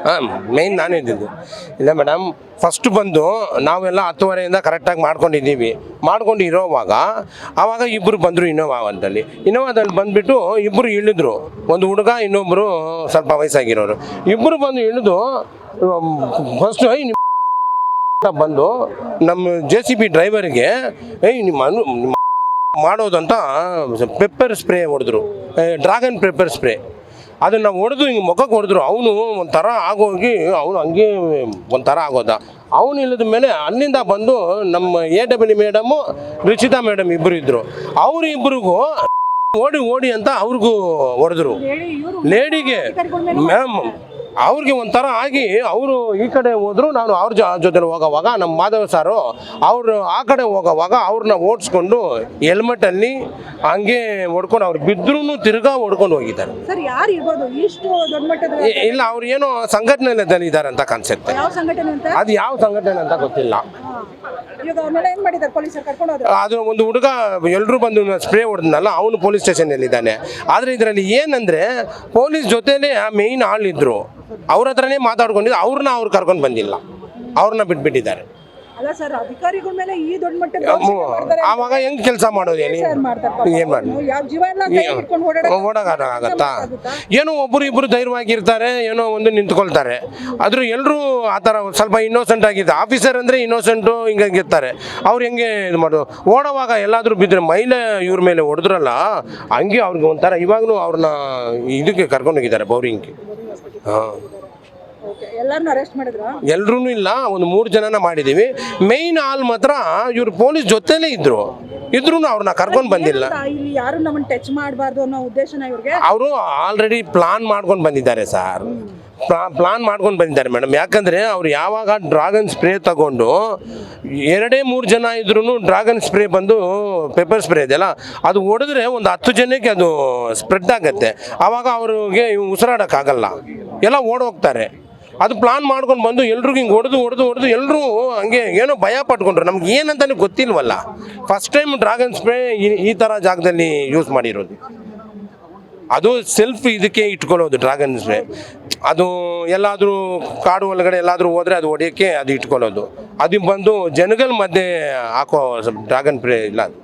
ಹಾಂ, ಮೇಯ್ನ್ ನಾನೇ ಇದ್ದಿದ್ದು. ಇಲ್ಲ ಮೇಡಮ್, ಫಸ್ಟ್ ಬಂದು ನಾವೆಲ್ಲ 10:30 ಕರೆಕ್ಟಾಗಿ ಮಾಡ್ಕೊಂಡಿದ್ದೀವಿ. ಮಾಡ್ಕೊಂಡು ಇರೋವಾಗ ಆವಾಗ ಇಬ್ಬರು ಬಂದರು ಇನ್ನೋವಾದಲ್ಲಿ ಬಂದುಬಿಟ್ಟು ಇಬ್ಬರು ಇಳಿದ್ರು. ಒಂದು ಹುಡುಗ, ಇನ್ನೊಬ್ಬರು ಸ್ವಲ್ಪ ವಯಸ್ಸಾಗಿರೋರು. ಇಬ್ಬರು ಬಂದು ಇಳಿದು ಫಸ್ಟ್ ಬಂದು ನಮ್ಮ JCB ಡ್ರೈವರ್ಗೆ ನಿಮ್ಮ ಮಾಡೋದಂತ ಪೆಪ್ಪರ್ ಸ್ಪ್ರೇ ಹೊಡೆದ್ರು, ಡ್ರ್ಯಾಗನ್ ಪೆಪ್ಪರ್ ಸ್ಪ್ರೇ. ಅದನ್ನು ಹೊಡೆದು ಹಿಂಗೆ ಮುಖಕ್ಕೆ ಹೊಡೆದ್ರು. ಅವನು ಒಂಥರ ಆಗೋಗಿ ಅವನು ಹಂಗೆ ಒಂಥರ ಆಗೋದ. ಅವನು ಇಳಿದ ಮೇಲೆ ಅಲ್ಲಿಂದ ಬಂದು ನಮ್ಮ AW ಮೇಡಮು, ರುಚಿತಾ ಮೇಡಮ್ ಇಬ್ಬರು ಇದ್ದರು. ಅವರು ಇಬ್ಬರಿಗೂ ಓಡಿ ಅಂತ ಅವ್ರಿಗೂ ಹೊಡೆದ್ರು. ಲೇಡಿಗೆ ಮ್ಯಾಮ್ ಅವ್ರಿಗೆ ಒಂಥರ ಆಗಿ ಅವರು ಈ ಕಡೆ ಹೋದ್ರು. ನಾನು ಅವ್ರ ಜೊತೆ ಹೋಗೋವಾಗ ನಮ್ಮ ಮಾಧವ ಸಾರು ಅವರು ಆ ಕಡೆ ಹೋಗೋವಾಗ ಅವ್ರನ್ನ ಓಡಿಸ್ಕೊಂಡು ಹೆಲ್ಮೆಟಲ್ಲಿ ಹಂಗೆ ಹೊಡ್ಕೊಂಡು ಅವ್ರು ಬಿದ್ರೂ ತಿರ್ಗಾ ಹೊಡ್ಕೊಂಡು ಹೋಗಿದ್ದಾರೆ. ಇಲ್ಲ, ಅವ್ರು ಏನೋ ಸಂಘಟನೆಯಲ್ಲಿ ಇದ್ದಾರೆ ಅಂತ ಕಾನ್ಸೆಪ್ಟ್. ಅದು ಯಾವ ಸಂಘಟನೆ ಅಂತ ಗೊತ್ತಿಲ್ಲ. ಅದು ಒಂದು ಹುಡುಗ ಎಲ್ಲರೂ ಬಂದು ಸ್ಪ್ರೇ ಹೊಡೆದ್ನಲ್ಲ, ಅವನು ಪೊಲೀಸ್ ಸ್ಟೇಷನ್ನಲ್ಲಿದ್ದಾನೆ. ಆದರೆ ಇದರಲ್ಲಿ ಏನಂದರೆ ಪೊಲೀಸ್ ಜೊತೆಲೇ ಮೇಯ್ನ್ ಆಳಿದ್ರು, ಅವ್ರ ಹತ್ರನೇ ಮಾತಾಡ್ಕೊಂಡಿದ್ದು. ಅವ್ರನ್ನ ಅವ್ರು ಕರ್ಕೊಂಡು ಬಂದಿಲ್ಲ, ಅವ್ರನ್ನ ಬಿಟ್ಬಿಟ್ಟಿದ್ದಾರೆ. ಆವಾಗ ಹೆಂಗ್ ಕೆಲಸ ಮಾಡೋದು ಹೇಳಿ? ಏನ್ ಮಾಡಿ ಓಡಾಗತ್ತಾ? ಏನೋ ಒಬ್ಬರು ಇಬ್ಬರು ಧೈರ್ಯವಾಗಿರ್ತಾರೆ, ಏನೋ ಒಂದು ನಿಂತ್ಕೊಳ್ತಾರೆ. ಆದ್ರೂ ಎಲ್ಲರೂ ಆ ಥರ ಸ್ವಲ್ಪ ಇನ್ನೋಸೆಂಟ್ ಆಗಿದೆ. ಆಫೀಸರ್ ಅಂದರೆ ಇನ್ನೋಸೆಂಟು ಹಿಂಗಿರ್ತಾರೆ. ಅವ್ರು ಹೆಂಗೆ ಇದು ಮಾಡೋದು? ಓಡೋವಾಗ ಎಲ್ಲಾದರೂ ಬಿದ್ದರೆ ಮಹಿಳೆ ಇವ್ರ ಮೇಲೆ ಹೊಡೆದ್ರಲ್ಲ, ಹಂಗೆ ಅವ್ರಿಗೆ ಒಂಥರ ಇವಾಗಲೂ ಅವ್ರನ್ನ ಇದಕ್ಕೆ ಕರ್ಕೊಂಡು ಹೋಗಿದ್ದಾರೆ, ಬೌರಿಂಗ್ಗೆ. ಹಾಂ, ಎಲ್ಲರೂ ಇಲ್ಲ, ಒಂದು 3 ಜನನ ಮಾಡಿದ್ದೀವಿ. ಮೇಯ್ನ್ ಆಲ್ ಮಾತ್ರ ಇವ್ರು ಪೊಲೀಸ್ ಜೊತೆಲೇ ಇದ್ರು ಅವ್ರನ್ನ ಕರ್ಕೊಂಡು ಬಂದಿಲ್ಲ. ಅವರು ಆಲ್ರೆಡಿ ಪ್ಲಾನ್ ಮಾಡ್ಕೊಂಡು ಬಂದಿದ್ದಾರೆ ಸರ್, ಪ್ಲಾನ್ ಮಾಡ್ಕೊಂಡು ಬಂದಿದ್ದಾರೆ ಮೇಡಮ್. ಯಾಕಂದರೆ ಅವ್ರು ಯಾವಾಗ ಡ್ರ್ಯಾಗನ್ ಸ್ಪ್ರೇ ತಗೊಂಡು 2-3 ಜನ ಇದ್ರೂ ಡ್ರ್ಯಾಗನ್ ಸ್ಪ್ರೇ ಬಂದು ಪೆಪ್ಪರ್ ಸ್ಪ್ರೇ ಇದೆಯಲ್ಲ, ಅದು ಹೊಡೆದ್ರೆ ಒಂದು 10 ಜನಕ್ಕೆ ಅದು ಸ್ಪ್ರೆಡ್ ಆಗುತ್ತೆ. ಆವಾಗ ಅವ್ರಿಗೆ ಉಸಿರಾಡೋಕ್ಕಾಗಲ್ಲ, ಎಲ್ಲ ಓಡೋಗ್ತಾರೆ. ಅದು ಪ್ಲಾನ್ ಮಾಡ್ಕೊಂಡು ಬಂದು ಎಲ್ರಿಗೂ ಹಿಂಗೆ ಹೊಡೆದು ಎಲ್ಲರೂ ಹಂಗೆ ಏನೋ ಭಯ ಪಟ್ಕೊಂಡ್ರು. ನಮ್ಗೆ ಏನಂತಾನೆ ಗೊತ್ತಿಲ್ವಲ್ಲ. ಫಸ್ಟ್ ಟೈಮ್ ಡ್ರ್ಯಾಗನ್ ಸ್ಪ್ರೇ ಈ ಥರ ಜಾಗದಲ್ಲಿ ಯೂಸ್ ಮಾಡಿರೋದು. ಅದು ಸೆಲ್ಫ್ ಇದಕ್ಕೆ ಇಟ್ಕೊಳ್ಳೋದು ಡ್ರ್ಯಾಗನ್ ಸ್ಪ್ರೇ. ಅದು ಎಲ್ಲಾದರೂ ಕಾಡು ಒಳಗಡೆ ಎಲ್ಲಾದರೂ ಹೋದರೆ ಅದು ಹೊಡೆಯೋಕ್ಕೆ ಅದು ಇಟ್ಕೊಳ್ಳೋದು. ಅದು ಬಂದು ಜನಗಳ ಮಧ್ಯೆ ಹಾಕೋ ಡ್ರ್ಯಾಗನ್ ಸ್ಪ್ರೇ ಇಲ್ಲ ಅದು.